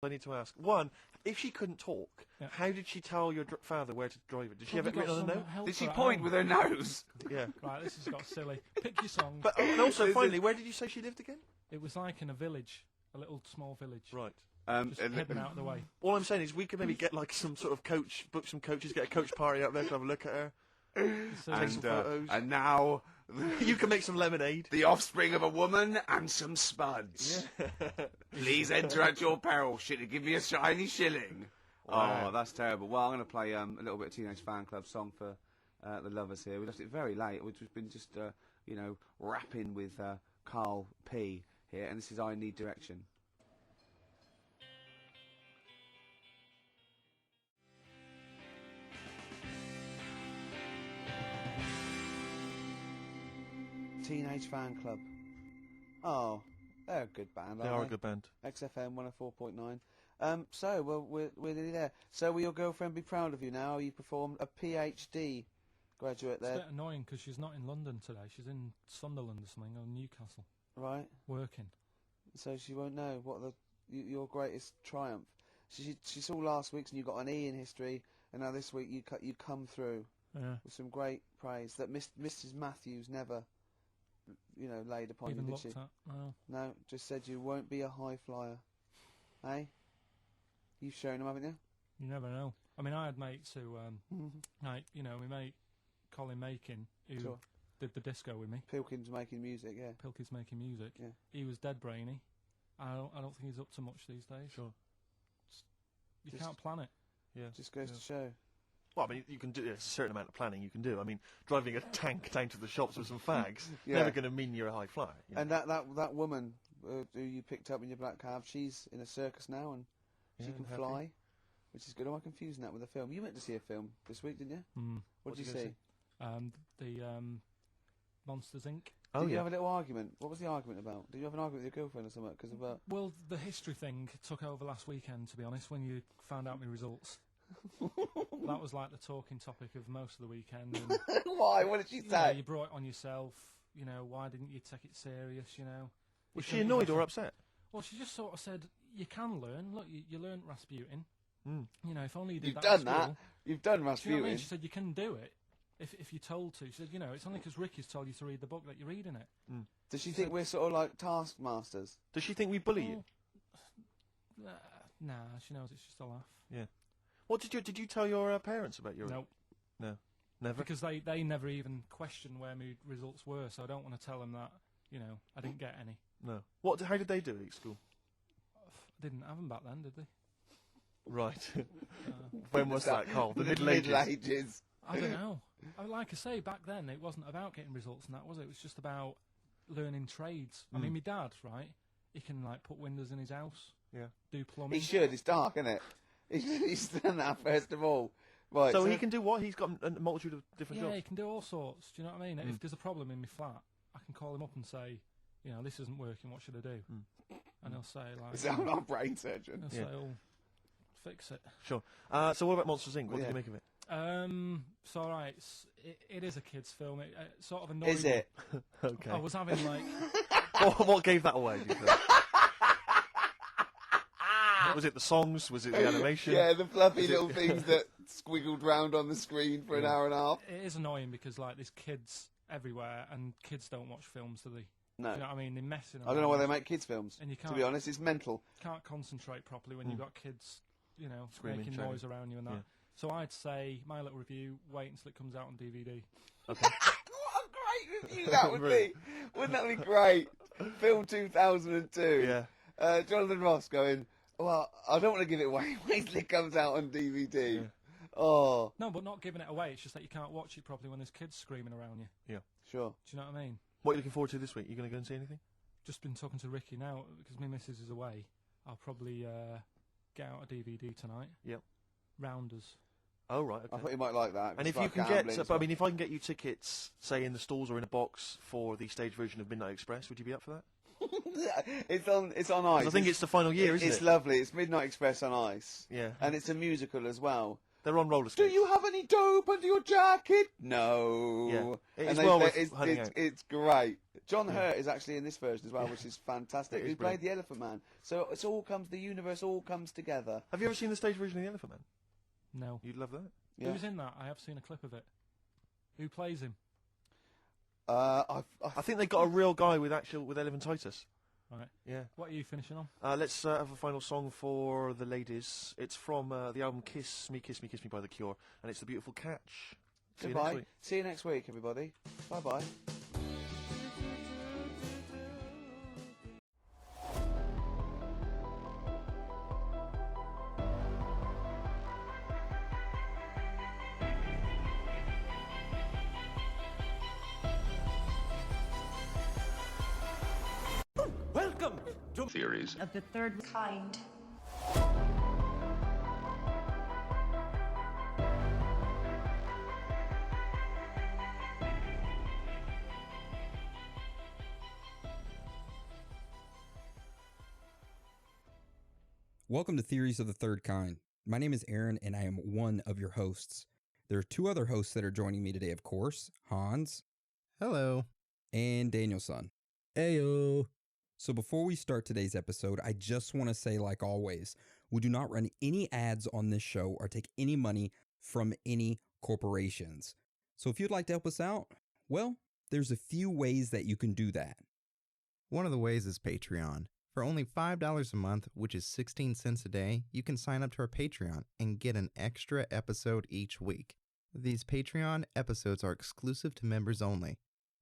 I need to ask. One, if she couldn't talk, how did she tell your father where to drive it? Did she have it written on a note? Did she point with her nose? Yeah. Right, this has got silly. Pick your song. But and also, finally, where did you say she lived again? It was like in a village, a little small village. Right. Just hidden out of the way. All I'm saying is we could maybe get like some sort of coach, book some coaches, get a coach party out there to have a look at her. Take some photos. And now You can make some lemonade. the offspring of a woman and some spuds. Please enter at your peril. Should it give me a shiny shilling? Wow. Oh, that's terrible. Well, I'm going to play a little bit of Teenage Fan Club song for the lovers here. We left it very late. We've been just, rapping with Carl P here, and this is I Need Direction. Teenage Fan Club. Oh, they're a good band, aren't they? They are a good band. XFM 104.9. We're nearly there. So will your girlfriend be proud of you now? You performed a PhD graduate It's a there. bit annoying because she's not in London today. She's in Sunderland or something, or Newcastle, Right. working. So she won't know what your greatest triumph. She saw last week's and you got an E in history, and now this week you come through with some great praise that Mrs. Matthews never, laid upon Even you, did looked she? at. No. No, just said you won't be a high flyer. Eh? You've shown them, haven't you? You never know. I mean, I had mates who, my mate Colin Makin, who Sure. did the disco with me. Pilkins making music, yeah. Pilkey's making music. Yeah. He was dead brainy. I don't think he's up to much these days. Sure. You Just- can't plan it. Yeah. Just goes to show. Well, I mean, you can do there's a certain amount of planning you can do. I mean, driving a tank down to the shops with some fags, Yeah. never going to mean you're a high flyer. You know? And that woman who you picked up in your black cab, she's in a circus now and she Yeah, can happy. fly, which is good. Am I confusing that with a film? You went to see a film this week, didn't you? Mm. What did you did you see? The Monsters Inc. Oh, Did you yeah. have a little argument? What was the argument about? Did you have an argument with your girlfriend or something? Because of Well, the history thing took over last weekend, to be honest, when you found out my results. That was like the talking topic of most of the weekend. And, why? What did she say? you brought it on yourself. Why didn't you take it serious? Was she annoyed or upset? Well, she just sort of said, you can learn. Look, you learned Rasputin. Mm. If only you did You've that done at that. school. You've done Do you know what I Rasputin. mean? She said, you can do it if you're told to. She said, it's only because Ricky's told you to read the book that you're reading it. Does she think we're sort of like taskmasters? Does she think we bully you? Nah, she knows it's just a laugh. Yeah. What did you tell your parents about your? Nope. No. Never. Because they never even questioned where my results were, so I don't want to tell them that, I didn't get any. No. How did they do it at school? I didn't have them back then, did they? Right. When was that, Carl? The Middle Ages. Middle Ages. I don't know. Like I say, back then it wasn't about getting results and that, was it? It was just about learning trades. I mean, my dad, right, he can, put windows in his house, Yeah. do plumbing. He should. It's dark, isn't it? He's done that first of all. Right. So he can do what? He's got a multitude of different Yeah, he jobs. can do all sorts. Do you know what I mean? If there's a problem in my flat, I can call him up and say, this isn't working, what should I do? And he'll say, Is that our brain surgeon? he'll say, oh, fix it. Sure. So what about Monsters Inc? What did Yeah. you make of it? It's all right. It is a kids' film. It sort of annoyed Is me. it? Okay. I was having what gave that away? Do you think? Was it the songs? Was it the animation? Yeah, the fluffy little things that squiggled round on the screen for an hour and a half. It is annoying because there's kids everywhere and kids don't watch films, do they? No. Do you know what I mean? They're messing. I don't know why they make kids films. And you to can't- be honest, it's mental. Can't concentrate properly when you've got kids, Screaming, making shouting. noise around you and that. Yeah. So I'd say my little review. Wait until it comes out on DVD. What a great review that would be! Wouldn't that be great? Film 2002. Yeah. Jonathan Ross going, well, I don't want to give it away. Wait till it comes out on DVD. Yeah. Oh, No, but not giving it away. It's just that you can't watch it properly when there's kids screaming around you. Yeah. sure. Do you know what I mean? What are you looking forward to this week? You going to go and see anything? Just been talking to Ricky now because my missus is away. I'll probably get out a DVD tonight. Yep. Rounders. Oh, right. I Okay. thought you might like that. And if you can get, if I can get you tickets, say in the stalls or in a box for the stage version of Midnight Express, would you be up for that? it's on ice. 'Cause I think it's the final year, isn't It's it? lovely. It's Midnight Express on ice. Yeah. And it's a musical as well. They're on roller Do skates. you have any dope under your jacket? No. Yeah. It And is well worth it's, hunting out. it's great. John Hurt is actually in this version as well, which is fantastic. It is Who played the Elephant Man. So the universe all comes together. Have you ever seen the stage version of The Elephant Man? No. You'd love that. Yeah. Who's in that? I have seen a clip of it. Who plays him? I think they got a real guy with elephantitis. Right. Yeah. What are you finishing on? Let's have a final song for the ladies. It's from the album Kiss Me, Kiss Me, Kiss Me by The Cure, and it's The Beautiful Catch. See you next Goodbye. week. See you next week, everybody. Bye-bye. Welcome to Theories of the third kind. Welcome to Theories of the Third Kind. My name is Aaron, and I am one of your hosts. There are two other hosts that are joining me today, of course, Hans. Hello. And Danielson. Ayo. So before we start today's episode, I just want to say, like always, we do not run any ads on this show or take any money from any corporations. So if you'd like to help us out, well, there's a few ways that you can do that. One of the ways is Patreon. For only $5 a month, which is 16 cents a day, you can sign up to our Patreon and get an extra episode each week. These Patreon episodes are exclusive to members only.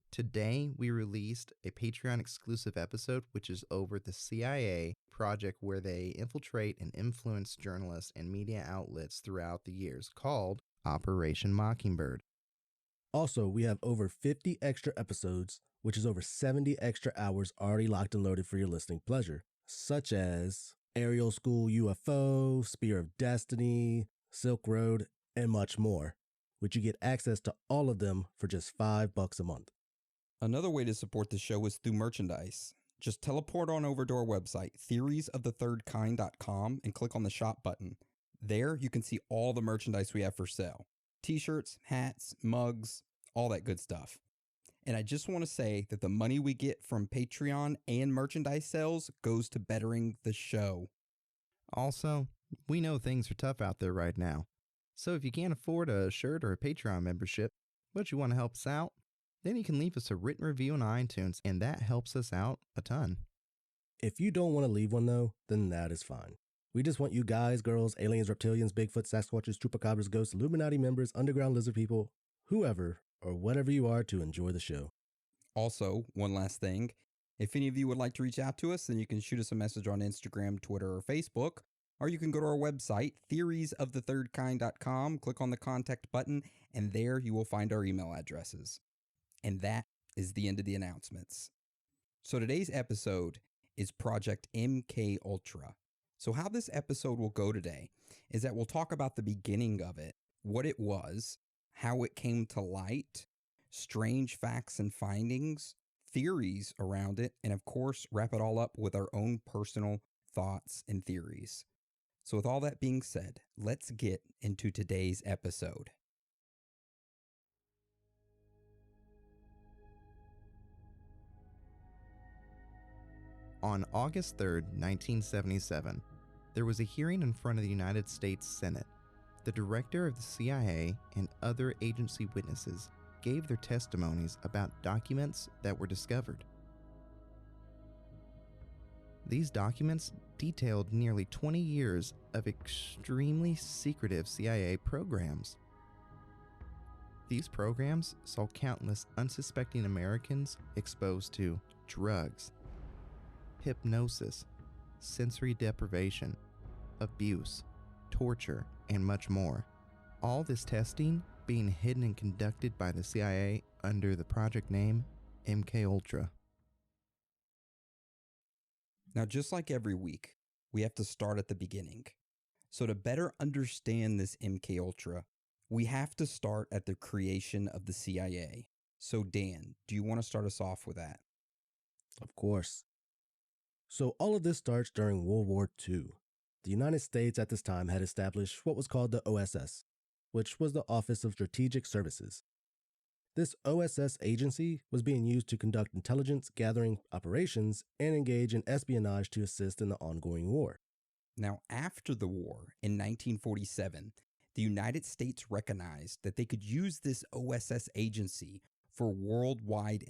Today, we released a Patreon exclusive episode, which is over the CIA project where they infiltrate and influence journalists and media outlets throughout the years, called Operation Mockingbird. Also, we have over 50 extra episodes, which is over 70 extra hours already locked and loaded for your listening pleasure, such as Aerial School UFO, Spear of Destiny, Silk Road, and much more, which you get access to all of them for just $5 a month. Another way to support the show is through merchandise. Just teleport on over to our website, theoriesofthethirdkind.com, and click on the shop button. There, you can see all the merchandise we have for sale. T-shirts, hats, mugs, all that good stuff. And I just want to say that the money we get from Patreon and merchandise sales goes to bettering the show. Also, we know things are tough out there right now. So if you can't afford a shirt or a Patreon membership, but you want to help us out, then you can leave us a written review on iTunes, and that helps us out a ton. If you don't want to leave one, though, then that is fine. We just want you guys, girls, aliens, reptilians, Bigfoot, Sasquatches, Chupacabras, ghosts, Illuminati members, underground lizard people, whoever or whatever you are to enjoy the show. Also, one last thing. If any of you would like to reach out to us, then you can shoot us a message on Instagram, Twitter, or Facebook, or you can go to our website, theoriesofthethirdkind.com, click on the contact button, and there you will find our email addresses. And that is the end of the announcements. So today's episode is Project MK Ultra. So how this episode will go today is that we'll talk about the beginning of it, what it was, how it came to light, strange facts and findings, theories around it, and of course, wrap it all up with our own personal thoughts and theories. So with all that being said, let's get into today's episode. On August 3rd, 1977, there was a hearing in front of the United States Senate. The director of the CIA and other agency witnesses gave their testimonies about documents that were discovered. These documents detailed nearly 20 years of extremely secretive CIA programs. These programs saw countless unsuspecting Americans exposed to drugs, hypnosis, sensory deprivation, abuse, torture, and much more. All this testing being hidden and conducted by the CIA under the project name MK Ultra. Now, just like every week, we have to start at the beginning. So to better understand this MK Ultra, we have to start at the creation of the CIA. So Dan, do you want to start us off with that? Of course. So all of this starts during World War II. The United States at this time had established what was called the OSS, which was the Office of Strategic Services. This OSS agency was being used to conduct intelligence gathering operations and engage in espionage to assist in the ongoing war. Now, after the war in 1947, the United States recognized that they could use this OSS agency for worldwide